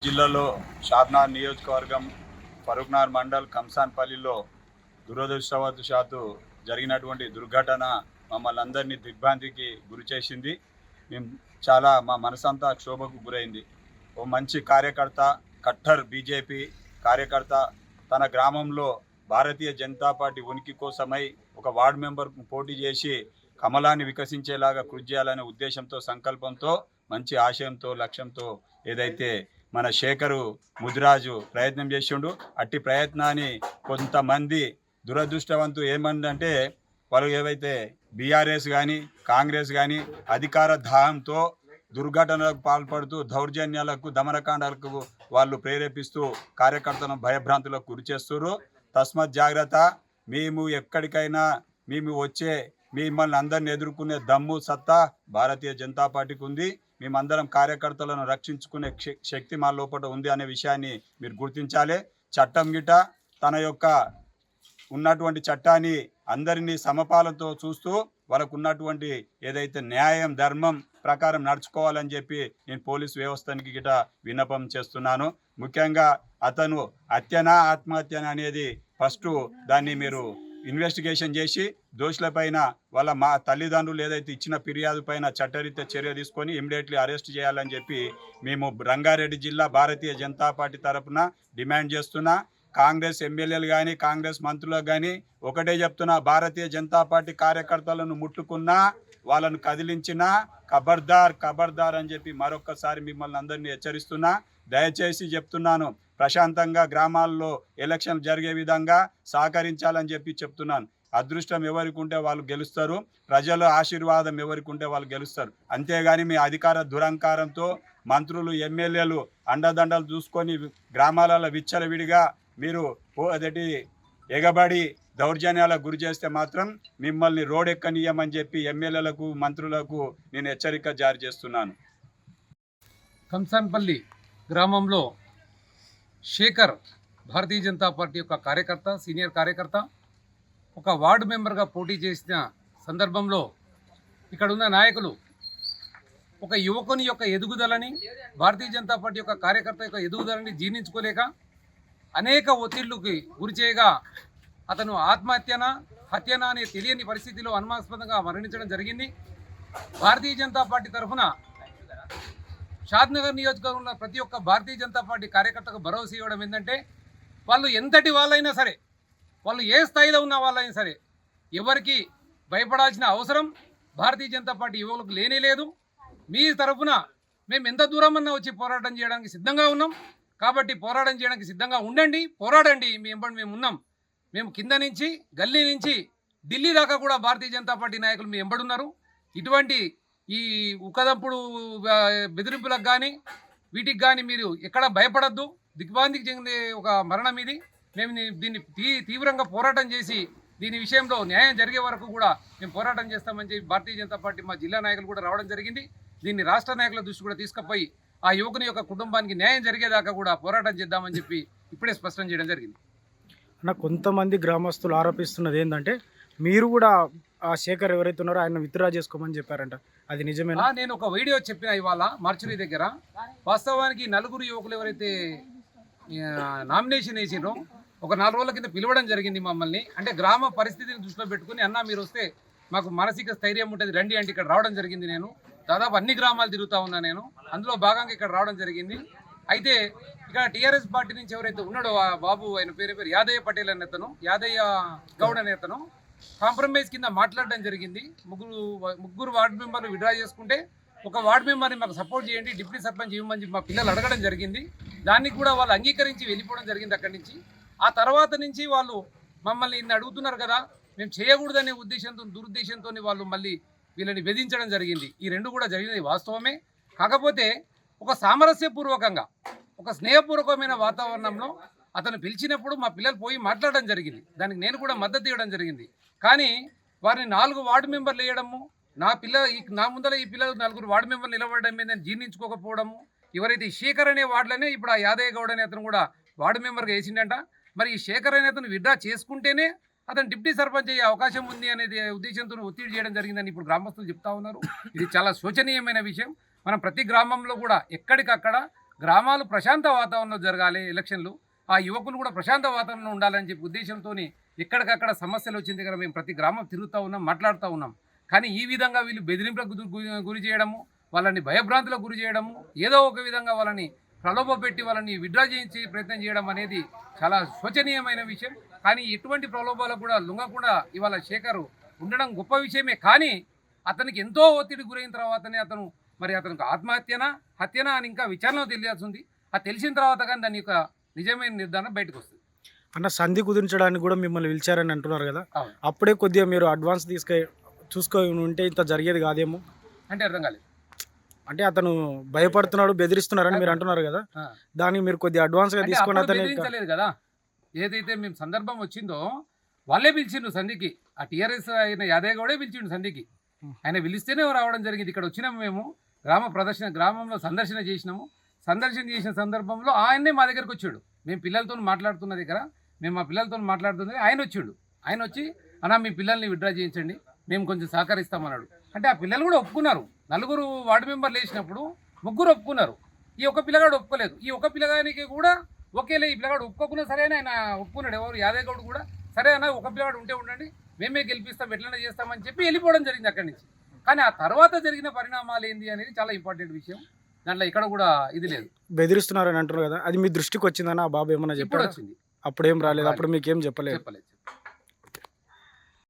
జిల్లాలో షాద్నగర్ నియోజకవర్గం ఫరూక్నగర్ మండల్ కంసాన్పల్లిలో దురదృష్టవశాత్తు జరిగినటువంటి దుర్ఘటన మమ్మల్ని అందరినీ దిగ్భ్రాంతికి గురి చేసింది. మేము చాలా మా మనసంతా క్షోభకు గురైంది. ఓ మంచి కార్యకర్త, కట్టర్ బీజేపీ కార్యకర్త తన గ్రామంలో భారతీయ జనతా పార్టీ ఉనికి కోసమై ఒక వార్డు మెంబర్ పోటీ చేసి కమలాన్ని వికసించేలాగా కృషి చేయాలనే ఉద్దేశంతో, సంకల్పంతో, మంచి ఆశయంతో, లక్ష్యంతో ఏదైతే మన శేఖరు ముదిరాజు ప్రయత్నం చేసిండు, అట్టి ప్రయత్నాన్ని కొంతమంది దురదృష్టవంతులు ఏమందంటే వాళ్ళు ఏవైతే బీఆర్ఎస్ కానీ కాంగ్రెస్ కానీ అధికార దాహంతో దుర్ఘటనలకు పాల్పడుతూ దౌర్జన్యాలకు, దమనకాండాలకు వాళ్ళు ప్రేరేపిస్తూ కార్యకర్తలను భయభ్రాంతులకు గురి చేస్తున్నారు. తస్మత్ జాగ్రత్త. మేము ఎక్కడికైనా మిమ్మల్ని అందరిని ఎదుర్కొనే దమ్ము, సత్తా భారతీయ జనతా పార్టీకి ఉంది. మేమందరం కార్యకర్తలను రక్షించుకునే శక్తి మా లోపల ఉంది అనే విషయాన్ని మీరు గుర్తించాలి. చట్టం గిట తన యొక్క ఉన్నటువంటి చట్టాన్ని అందరినీ సమపాలనతో చూస్తూ వాళ్ళకు ఉన్నటువంటి ఏదైతే న్యాయం, ధర్మం ప్రకారం నడుచుకోవాలని చెప్పి నేను పోలీసు వ్యవస్థకి గిట విన్నపం చేస్తున్నాను. ముఖ్యంగా అతను హత్యనా ఆత్మహత్యన అనేది ఫస్ట్ దాన్ని మీరు ఇన్వెస్టిగేషన్ చేసి దోషులపైన వాళ్ళ మా తల్లిదండ్రులు ఏదైతే ఇచ్చిన ఫిర్యాదు పైన చట్టరీత్యా చర్య తీసుకొని ఇమ్మీడియట్లీ అరెస్ట్ చేయాలని చెప్పి మేము రంగారెడ్డి జిల్లా భారతీయ జనతా పార్టీ తరఫున డిమాండ్ చేస్తున్నా. కాంగ్రెస్ ఎమ్మెల్యేలు కానీ కాంగ్రెస్ మంత్రులకు కానీ ఒకటే చెప్తున్నా, భారతీయ జనతా పార్టీ కార్యకర్తలను ముట్టుకున్నా, వాళ్ళను కదిలించినా ఖబర్దార్ అని చెప్పి మరొక్కసారి మిమ్మల్ని అందరినీ హెచ్చరిస్తున్నా. దయచేసి చెప్తున్నాను, ప్రశాంతంగా గ్రామాల్లో ఎలక్షన్ జరిగే విధంగా సహకరించాలని చెప్పి చెప్తున్నాను. అదృష్టం ఎవరికి ఉంటే వాళ్ళు గెలుస్తారు, ప్రజల ఆశీర్వాదం ఎవరికి ఉంటే వాళ్ళు గెలుస్తారు. అంతేగాని మీ అధికార దురహంకారంతో మంత్రులు, ఎమ్మెల్యేలు అండదండలు చూసుకొని గ్రామాలలో విచ్చలవిడిగా మీరు అదేంటి ఎగబడి దౌర్జన్యాలకు గురి చేస్తే మాత్రం మిమ్మల్ని రోడెక్కనీయమని చెప్పి ఎమ్మెల్యేలకు, మంత్రులకు నేను హెచ్చరిక జారీ చేస్తున్నాను. కంసాన్పల్లి గ్రామంలో శేఖర్ భారతీయ జనతా పార్టీ యొక్క కార్యకర్త, సీనియర్ కార్యకర్త, ఒక వార్డు మెంబర్గా పోటీ చేసిన సందర్భంలో ఇక్కడున్న నాయకులు ఒక యువకుని యొక్క ఎదుగుదలని, భారతీయ జనతా పార్టీ యొక్క కార్యకర్త యొక్క ఎదుగుదలని జీర్ణించుకోలేక అనేక ఒత్తిళ్లకు గురిచేయగా అతను ఆత్మహత్యనా హత్యనా అనే తెలియని పరిస్థితిలో అనుమానాస్పదంగా మరణించడం జరిగింది. భారతీయ జనతా పార్టీ తరఫున షాద్నగర్ నియోజకవర్గంలో ప్రతి ఒక్క భారతీయ జనతా పార్టీ కార్యకర్తకు భరోసా ఇవ్వడం ఏంటంటే, వాళ్ళు ఎంతటి వాళ్ళైనా సరే, వాళ్ళు ఏ స్థాయిలో ఉన్న వాళ్ళైనా సరే, ఎవరికి భయపడాల్సిన అవసరం భారతీయ జనతా పార్టీ యువకులకు లేనే లేదు. మీ తరఫున మేము ఎంత దూరమన్నా వచ్చి పోరాటం చేయడానికి సిద్ధంగా ఉన్నాం. కాబట్టి పోరాటం చేయడానికి సిద్ధంగా ఉండండి, పోరాడండి. మేము ఉన్నాం. మేము కింద నుంచి, గల్లీ నుంచి ఢిల్లీ దాకా కూడా భారతీయ జనతా పార్టీ నాయకులు మీ ఎంబడున్నారు. ఇటువంటి ఈ ఉకదంపుడు బెదిరింపులకు కానీ వీటికి కానీ మీరు ఎక్కడ భయపడద్దు. దిగ్భ్రాంతికి చెందే ఒక మరణం ఇది. మేము దీన్ని తీవ్రంగా పోరాటం చేసి దీని విషయంలో న్యాయం జరిగే వరకు కూడా మేము పోరాటం చేస్తామని చెప్పి భారతీయ జనతా పార్టీ మా జిల్లా నాయకులు కూడా రావడం జరిగింది. దీన్ని రాష్ట్ర నాయకుల దృష్టి కూడా తీసుకుపోయి ఆ యువకుని యొక్క కుటుంబానికి న్యాయం జరిగేదాకా కూడా పోరాటం చేద్దామని చెప్పి ఇప్పుడే స్పష్టం చేయడం జరిగింది. అన్న, కొంతమంది గ్రామస్తులు ఆరోపిస్తున్నది ఏంటంటే మీరు కూడా ఆ శేఖర్ ఎవరైతే ఉన్నారో ఆయన విత్డ్రా చేసుకోమని చెప్పారంట. అది నిజమేనా? నేను ఒక వీడియో చెప్పిన ఇవాళ మార్చురీ దగ్గర. వాస్తవానికి నలుగురు యువకులు ఎవరైతే నామినేషన్ వేసినో ఒక 4 రోజుల కింద పిలవడం జరిగింది మమ్మల్ని. అంటే గ్రామ పరిస్థితిని దృష్టిలో పెట్టుకుని, అన్న మీరు వస్తే మాకు మానసిక స్థైర్యం ఉంటుంది, రండి అంటే ఇక్కడ రావడం జరిగింది. నేను దాదాపు అన్ని గ్రామాలు తిరుగుతూ ఉన్నా. నేను అందులో భాగంగా ఇక్కడ రావడం జరిగింది. అయితే ఇక్కడ టీఆర్ఎస్ పార్టీ నుంచి ఎవరైతే ఉన్నాడో ఆ బాబు, ఆయన పేరు యాదయ్య పటేల్ అనే అతను, యాదయ్య గౌడ్ అనే అతను కాంప్రమైజ్ కింద మాట్లాడడం జరిగింది. ముగ్గురు వార్డు మెంబర్లు విడ్రా చేసుకుంటే ఒక వార్డు మెంబర్ని మాకు సపోర్ట్ చేయండి, డిప్యూటీ సర్పంచ్ ఇవ్వమని మా పిల్లలు అడగడం జరిగింది. దానికి కూడా వాళ్ళు అంగీకరించి వెళ్ళిపోవడం జరిగింది అక్కడి నుంచి. ఆ తర్వాత నుంచి వాళ్ళు మమ్మల్ని ఇన్ని అడుగుతున్నారు కదా, మేము చేయకూడదనే ఉద్దేశంతో, దురుద్దేశంతో వాళ్ళు మళ్ళీ వీళ్ళని వేధించడం జరిగింది. ఈ రెండు కూడా జరిగినది వాస్తవమే. కాకపోతే ఒక సామరస్యపూర్వకంగా, ఒక స్నేహపూర్వకమైన వాతావరణంలో అతను పిలిచినప్పుడు మా పిల్లలు పోయి మాట్లాడడం జరిగింది. దానికి నేను కూడా మద్దతు ఇవ్వడం జరిగింది. కానీ వారిని 4 వార్డు మెంబర్లు వేయడము, నా ముందర ఈ పిల్లలు 4 వార్డు మెంబర్లు నిలబడడం మీద జీర్ణించుకోకపోవడము, ఎవరైతే ఈ శేఖర్ అనే వార్డులనే ఇప్పుడు ఆ యాదయ్య గౌడ్ అనే అతను కూడా వార్డు మెంబర్గా వేసిండంట. మరి ఈ శేఖర్ అనే అతను విడ్రా చేసుకుంటేనే అతను డిప్యూటీ సర్పంచ్ అయ్యే అవకాశం ఉంది అనేది ఉద్దేశంతో ఒత్తిడి చేయడం జరిగిందని ఇప్పుడు గ్రామస్తులు చెప్తా ఉన్నారు. ఇది చాలా శోచనీయమైన విషయం. మనం ప్రతి గ్రామంలో కూడా ఎక్కడికక్కడ గ్రామాలు ప్రశాంత వాతావరణంలో జరగాలి ఎలక్షన్లు, ఆ యువకులు కూడా ప్రశాంత వాతావరణంలో ఉండాలని చెప్పి ఉద్దేశంతో ఎక్కడికక్కడ సమస్యలు వచ్చిన దగ్గర మేము ప్రతి గ్రామం తిరుగుతూ ఉన్నాం, మాట్లాడుతూ ఉన్నాం. కానీ ఈ విధంగా వీళ్ళు బెదిరింపులకు గురి చేయడము, వాళ్ళని భయభ్రాంతులకు గురి చేయడము, ఏదో ఒక విధంగా వాళ్ళని ప్రలోభ పెట్టి వాళ్ళని విడ్రా చేయించి ప్రయత్నం చేయడం అనేది చాలా శోచనీయమైన విషయం. కానీ ఎటువంటి ప్రలోభాలకు కూడా లొంగకుండా ఇవాళ శేఖర్ ఉండడం గొప్ప విషయమే. కానీ అతనికి ఎంతో ఒత్తిడి గురైన తర్వాతనే అతనికి ఆత్మహత్యనా హత్యనా అని ఇంకా విచారణలో తెలియాల్సి ఉంది. అది తెలిసిన తర్వాత కానీ దాని యొక్క నిజమైన నిర్ధారణ బయటకు వస్తుంది. అన్న సంధి కుదించడానికి కూడా మిమ్మల్ని పిలిచారని అంటున్నారు కదా, అవును. అప్పుడే కొద్దిగా మీరు అడ్వాన్స్ చూసుకొని ఉంటే ఇంత జరిగేది కాదేమో. అంటే అర్థం కాలేదు. అంటే అతను భయపడుతున్నాడు, బెదిరిస్తున్నారని మీరు అంటున్నారు కదా, దానికి మీరు కొద్దిగా అడ్వాన్స్గా అంటే తీసుకొని అప్పుడు అతను బెదిరించలేదు కదా. ఏదైతే మేము సందర్భం వచ్చిందో వాళ్ళే పిలిచిండు సంధికి. ఆ టీఆర్ఎస్ అయిన యాదయ్య గౌడే పిలిచిండు సంధికి. ఆయన పిలిస్తేనే రావడం జరిగింది. ఇక్కడ వచ్చినాము మేము, గ్రామంలో సందర్శన చేసినాము. సందర్శన చేసిన సందర్భంలో ఆయన్నే మా దగ్గరకు వచ్చాడు. మేము పిల్లలతో మాట్లాడుతున్న దగ్గర మా పిల్లలతో మాట్లాడుతున్నది ఆయన వచ్చాడు. ఆయన వచ్చి అన్నా మీ పిల్లల్ని విడ్డ్రా చేయించండి, మేము కొంచెం సహకరిస్తామన్నాడు. అంటే ఆ పిల్లలు కూడా ఒప్పుకున్నారు. 4 వార్డు మెంబర్లు వేసినప్పుడు 3 ఒప్పుకున్నారు. ఈ ఒక్క పిల్లగాడు ఒప్పుకోలేదు. ఈ ఒక్క పిల్లగానికి కూడా ఓకేలే, ఈ పిల్లగాడు ఒప్పుకోకున్నా సరే అని ఆయన ఒప్పుకున్నాడు. ఎవరు యాదయ్య గౌడ్ కూడా సరే అన్న ఒక పిల్లగాడు ఉండండి, మేమే గెలిపిస్తాం, ఎట్లనే చేస్తామని చెప్పి వెళ్ళిపోవడం జరిగింది అక్కడి నుంచి. కానీ ఆ తర్వాత జరిగిన పరిణామాలు ఏంది అనేది చాలా ఇంపార్టెంట్ విషయం. దాంట్లో ఇక్కడ కూడా ఇది లేదు. బెదిరిస్తున్నారని అంటున్నారు కదా, అది మీ దృష్టికి వచ్చిందని ఆ బాబు ఏమన్నా ఇప్పుడు చెప్పాడు? వచ్చింది. అప్పుడు ఏం రాలేదు, అప్పుడు మీకు ఏం చెప్పలేదు? చెప్పలేదు.